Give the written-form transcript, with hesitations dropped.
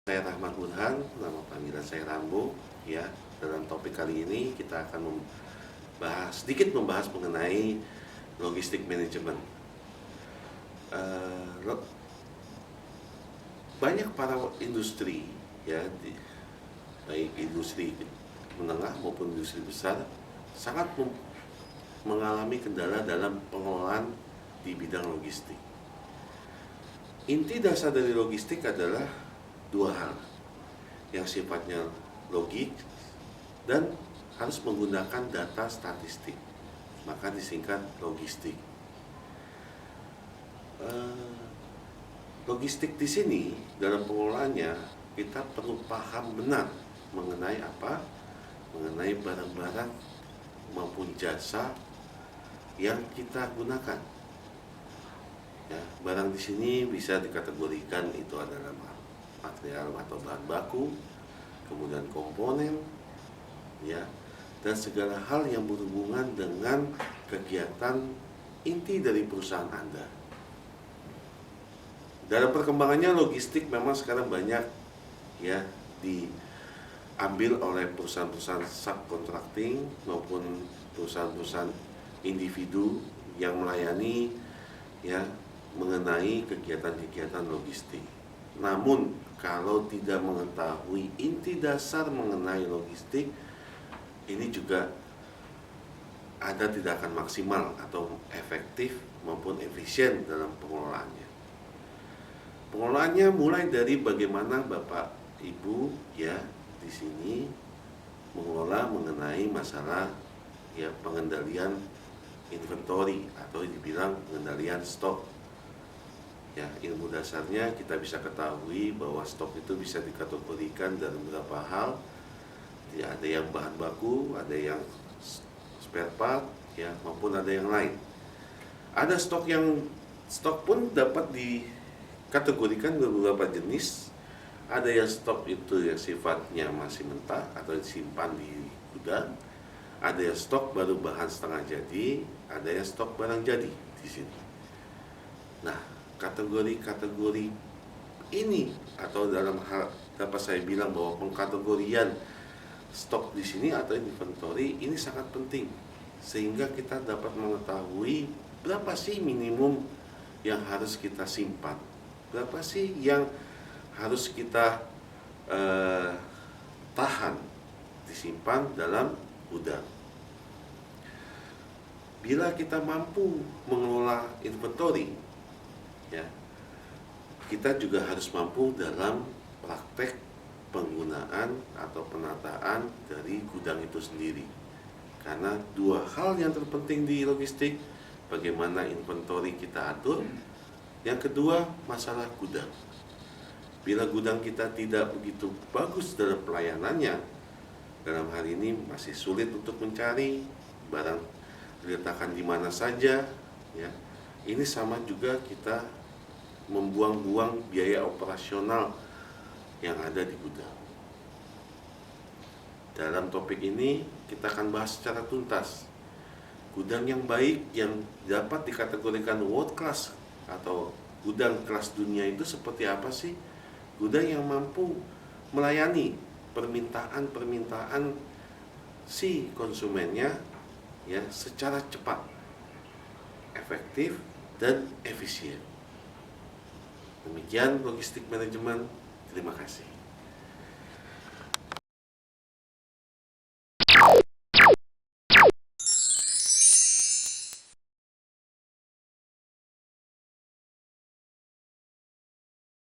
Saya Rahmat Burhan, nama panggilan saya Rambo. Ya, dalam topik kali ini kita akan sedikit membahas mengenai logistik manajemen. Banyak para industri, ya, baik industri menengah maupun industri besar, sangat mengalami kendala dalam pengelolaan di bidang logistik. Inti dasar dari logistik adalah dua hal yang sifatnya logik dan harus menggunakan data statistik, maka disingkat logistik. Logistik di sini dalam pengelolaannya kita perlu paham benar mengenai apa, mengenai barang-barang maupun jasa yang kita gunakan. Ya, barang di sini bisa dikategorikan itu adalah material atau bahan baku, kemudian komponen, ya, dan segala hal yang berhubungan dengan kegiatan inti dari perusahaan Anda. Dalam perkembangannya logistik memang sekarang banyak, ya, diambil oleh perusahaan-perusahaan subcontracting maupun perusahaan-perusahaan individu yang melayani, ya, mengenai kegiatan-kegiatan logistik. Namun kalau tidak mengetahui inti dasar mengenai logistik, ini juga Anda tidak akan maksimal atau efektif maupun efisien dalam pengelolaannya. Pengelolaannya mulai dari bagaimana Bapak Ibu, ya, di sini mengelola mengenai masalah, ya, pengendalian inventory atau dibilang pengendalian stok. Ya, ilmu dasarnya kita bisa ketahui bahwa stok itu bisa dikategorikan dalam beberapa hal. Ya, ada yang bahan baku, ada yang spare part, ya, maupun ada yang lain. Ada stok pun dapat dikategorikan beberapa jenis. Ada yang stok itu yang sifatnya masih mentah atau disimpan di gudang. Ada yang stok baru bahan setengah jadi, ada yang stok barang jadi di sini. Nah, kategori-kategori ini atau dalam hal dapat saya bilang bahwa pengkategorian stok di sini atau inventory ini sangat penting sehingga kita dapat mengetahui berapa sih minimum yang harus kita simpan, berapa sih yang harus kita tahan disimpan dalam gudang. Bila kita mampu mengelola inventory, ya, kita juga harus mampu dalam praktek penggunaan atau penataan dari gudang itu sendiri. Karena dua hal yang terpenting di logistik, bagaimana inventory kita atur, yang kedua masalah gudang. Bila gudang kita tidak begitu bagus dalam pelayanannya, dalam hal ini masih sulit untuk mencari barang diletakkan di mana saja, ya. Ini sama juga kita membuang-buang biaya operasional yang ada di gudang. Dalam topik ini kita akan bahas secara tuntas gudang yang baik yang dapat dikategorikan world class atau gudang kelas dunia itu seperti apa sih? Gudang yang mampu melayani permintaan-permintaan si konsumennya, ya, secara cepat, efektif, dan efisien. Demikian logistik manajemen. Terima kasih.